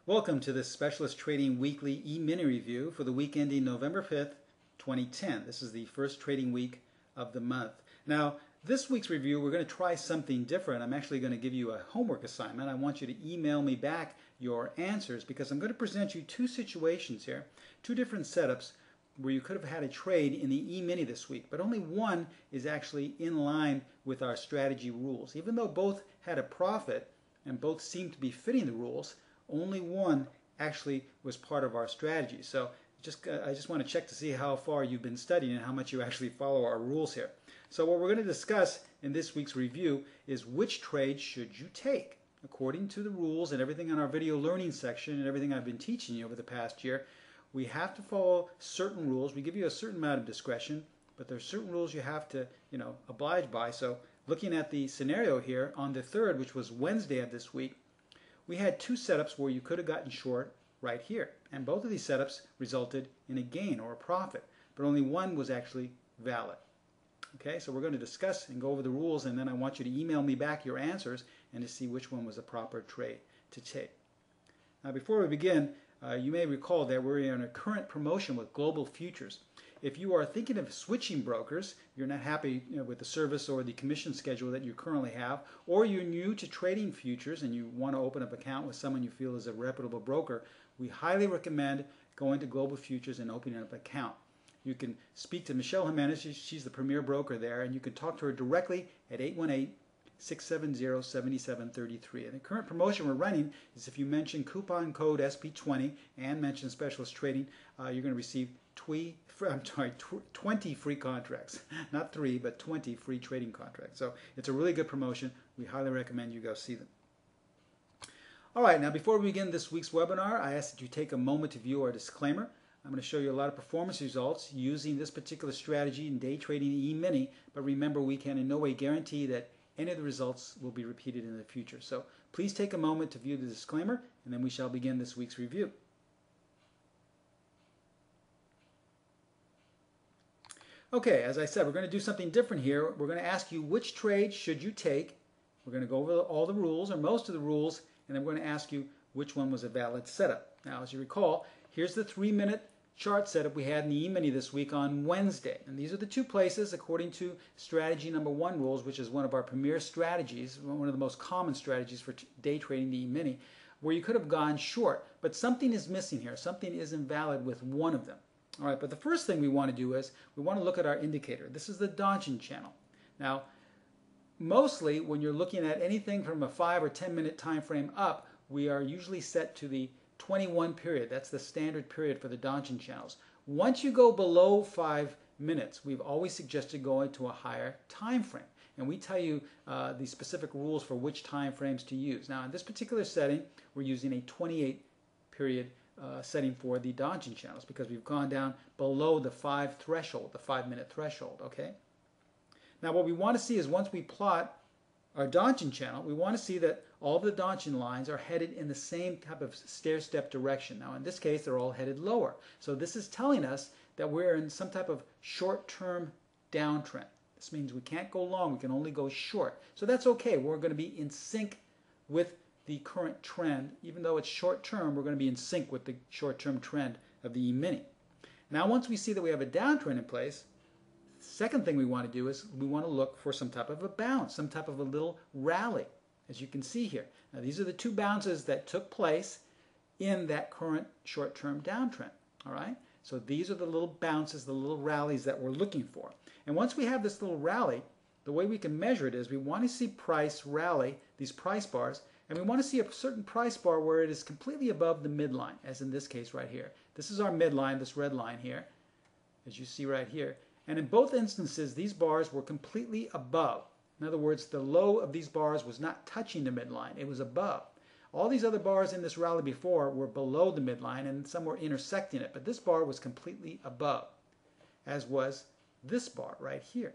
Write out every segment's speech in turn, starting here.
Welcome to this Specialist Trading Weekly E-mini review for the week ending November 5th, 2010. This is the first trading week of the month. Now, this week's review, we're going to try something different. I'm actually going to give you a homework assignment. I want you to email me back your answers because I'm going to present you two situations here, two different setups where you could have had a trade in the E-mini this week, but only one is actually in line with our strategy rules. Even though both had a profit and both seemed to be fitting the rules, only one actually was part of our strategy. So I just want to check to see how far you've been studying and how much you actually follow our rules here. So what we're going to discuss in this week's review is which trade should you take. According to the rules and everything on our video learning section and everything I've been teaching you over the past year, we have to follow certain rules. We give you a certain amount of discretion, but there are certain rules you have to, oblige by. So looking at the scenario here on the 3rd, which was Wednesday of this week, we had two setups where you could have gotten short right here. And both of these setups resulted in a gain or a profit, but only one was actually valid. Okay, so we're going to discuss and go over the rules, and then I want you to email me back your answers and to see which one was a proper trade to take. Now, before we begin, you may recall that we're in a current promotion with Global Futures. If you are thinking of switching brokers, you're not happy with the service or the commission schedule that you currently have, or you're new to trading futures and you want to open up an account with someone you feel is a reputable broker, we highly recommend going to Global Futures and opening up an account. You can speak to Michelle Jimenez, she's the premier broker there, and you can talk to her directly at 818-670-7733. And the current promotion we're running is if you mention coupon code SP20 and mention Specialist Trading, you're going to receive 20 free contracts. Not 3, but 20 free trading contracts. So it's a really good promotion. We highly recommend you go see them. All right, now before we begin this week's webinar, I ask that you take a moment to view our disclaimer. I'm going to show you a lot of performance results using this particular strategy in day trading E-mini, but remember, we can in no way guarantee that any of the results will be repeated in the future. So please take a moment to view the disclaimer, and then we shall begin this week's review. Okay, as I said, we're going to do something different here. We're going to ask you which trade should you take. We're going to go over all the rules, or most of the rules, and then we're going to ask you which one was a valid setup. Now, as you recall, here's the 3-minute chart setup we had in the E-mini this week on Wednesday. And these are the two places, according to strategy number 1 rules, which is one of our premier strategies, one of the most common strategies for day trading the E-mini, where you could have gone short. But something is missing here. Something isn't valid with one of them. All right, but the first thing we want to do is we want to look at our indicator. This is the Dodging channel. Now, mostly when you're looking at anything from a 5 or 10 minute time frame up, we are usually set to the 21 period. That's the standard period for the Dodging channels. Once you go below 5 minutes, we've always suggested going to a higher time frame. And we tell you the specific rules for which time frames to use. Now, in this particular setting, we're using a 28 period setting for the Dodging channels because we've gone down below the 5 threshold, the 5-minute threshold, okay? Now, what we want to see is once we plot our Dodging channel, we want to see that all the Dodging lines are headed in the same type of stair-step direction. Now, in this case, they're all headed lower. So this is telling us that we're in some type of short-term downtrend. This means we can't go long, we can only go short. So that's okay. We're going to be in sync with the current trend. Even though it's short-term, we're going to be in sync with the short-term trend of the E-mini. Now, once we see that we have a downtrend in place, second thing we want to do is we want to look for some type of a bounce, some type of a little rally, as you can see here. Now, these are the two bounces that took place in that current short-term downtrend. All right? So these are the little bounces, the little rallies that we're looking for. And once we have this little rally, the way we can measure it is we want to see price rally, these price bars, and we want to see a certain price bar where it is completely above the midline, as in this case right here. This is our midline, this red line here, as you see right here. And in both instances, these bars were completely above. In other words, the low of these bars was not touching the midline. It was above. All these other bars in this rally before were below the midline, and some were intersecting it. But this bar was completely above, as was this bar right here.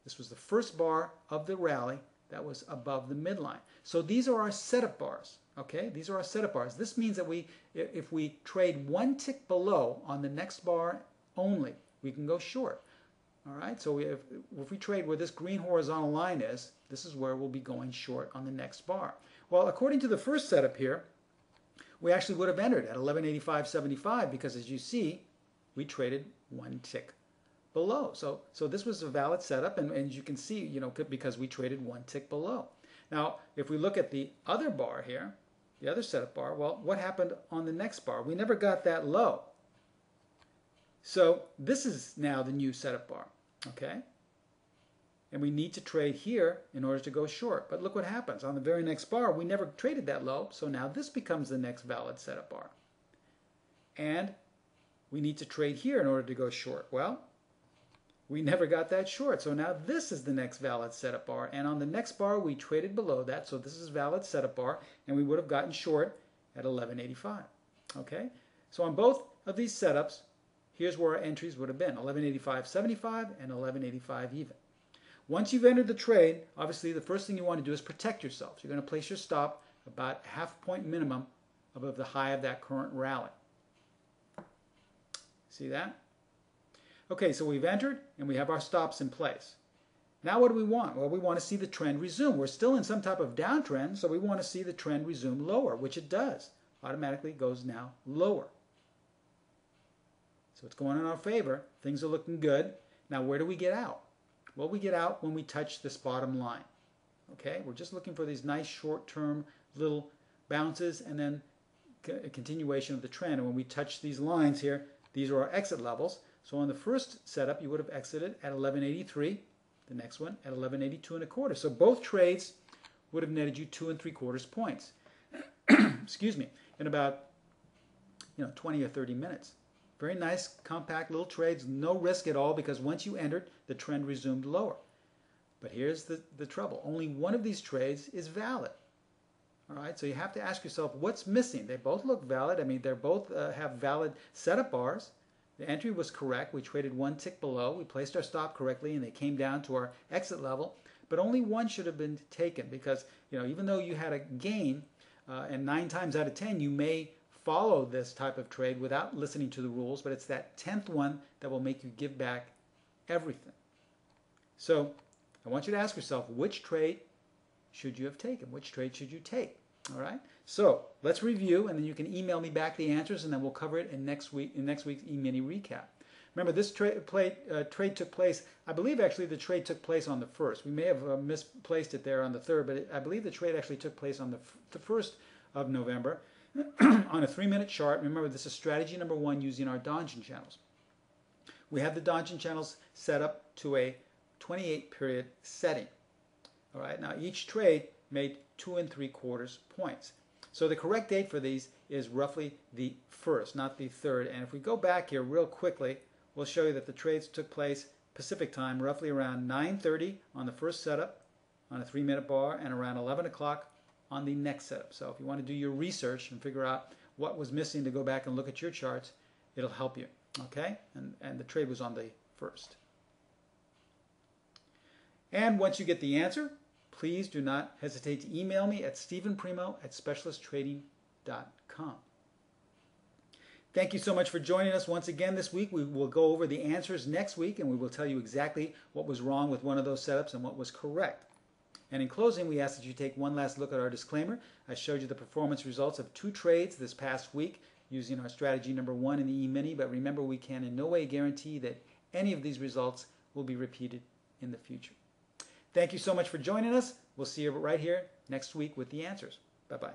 This was the first bar of the rally that was above the midline. So these are our setup bars. Okay, these are our setup bars. This means that if we trade one tick below on the next bar only, we can go short. All right, so if we trade where this green horizontal line is, this is where we'll be going short on the next bar. Well, according to the first setup here, we actually would have entered at 1185.75 because, as you see, we traded one tick below. So this was a valid setup, and you can see, you know, because we traded one tick below. Now, if we look at the other bar here, the other setup bar, well, what happened on the next bar? We never got that low. So this is now the new setup bar, okay? And we need to trade here in order to go short. But look what happens. On the very next bar, we never traded that low, so now this becomes the next valid setup bar. And we need to trade here in order to go short. Well, we never got that short, so now this is the next valid setup bar. And on the next bar, we traded below that, so this is valid setup bar, and we would have gotten short at 1185. Okay? So on both of these setups, here's where our entries would have been, 1185.75 and 1185 even. Once you've entered the trade, obviously the first thing you want to do is protect yourself. You're going to place your stop about a half point minimum above the high of that current rally. See that? Okay, so we've entered and we have our stops in place. Now what do we want? Well, we want to see the trend resume. We're still in some type of downtrend, so we want to see the trend resume lower, which it does. Automatically goes now lower. So it's going in our favor. Things are looking good. Now where do we get out? Well, we get out when we touch this bottom line. Okay, we're just looking for these nice short-term little bounces and then a continuation of the trend. And when we touch these lines here, these are our exit levels. So on the first setup, you would have exited at 1183. The next one at 1182.25. So both trades would have netted you 2 3/4 points. Excuse me, in about 20 or 30 minutes. Very nice, compact little trades, no risk at all, because once you entered, the trend resumed lower. But here's the trouble. Only one of these trades is valid. All right, so you have to ask yourself, what's missing? They both look valid. I mean, they both have valid setup bars. The entry was correct. We traded one tick below. We placed our stop correctly, and they came down to our exit level. But only one should have been taken because, even though you had a gain, and 9 times out of 10, you may follow this type of trade without listening to the rules, but it's that 10th one that will make you give back everything. So I want you to ask yourself, which trade should you have taken? Which trade should you take? All right. So let's review, and then you can email me back the answers, and then we'll cover it in next week's E-mini recap. Remember, this trade took place, I believe actually the trade took place on the 1st. We may have misplaced it there on the 3rd, but I believe the trade actually took place on the 1st of November. On a 3-minute chart. Remember, this is strategy number 1 using our Donjon channels. We have the Donjon channels set up to a 28-period setting. All right, now each trade made 2 3/4 points. So the correct date for these is roughly the 1st, not the 3rd. And if we go back here real quickly, we'll show you that the trades took place Pacific time, roughly around 9:30 on the first setup on a 3-minute bar, and around 11 o'clock on the next setup. So if you want to do your research and figure out what was missing to go back and look at your charts, it'll help you. Okay? And the trade was on the 1st. And once you get the answer, please do not hesitate to email me at stephenprimo@specialisttrading.com. Thank you so much for joining us once again this week. We will go over the answers next week, and we will tell you exactly what was wrong with one of those setups and what was correct. And in closing, we ask that you take one last look at our disclaimer. I showed you the performance results of 2 trades this past week using our strategy number 1 in the E-mini, but remember, we can in no way guarantee that any of these results will be repeated in the future. Thank you so much for joining us. We'll see you right here next week with the answers. Bye-bye.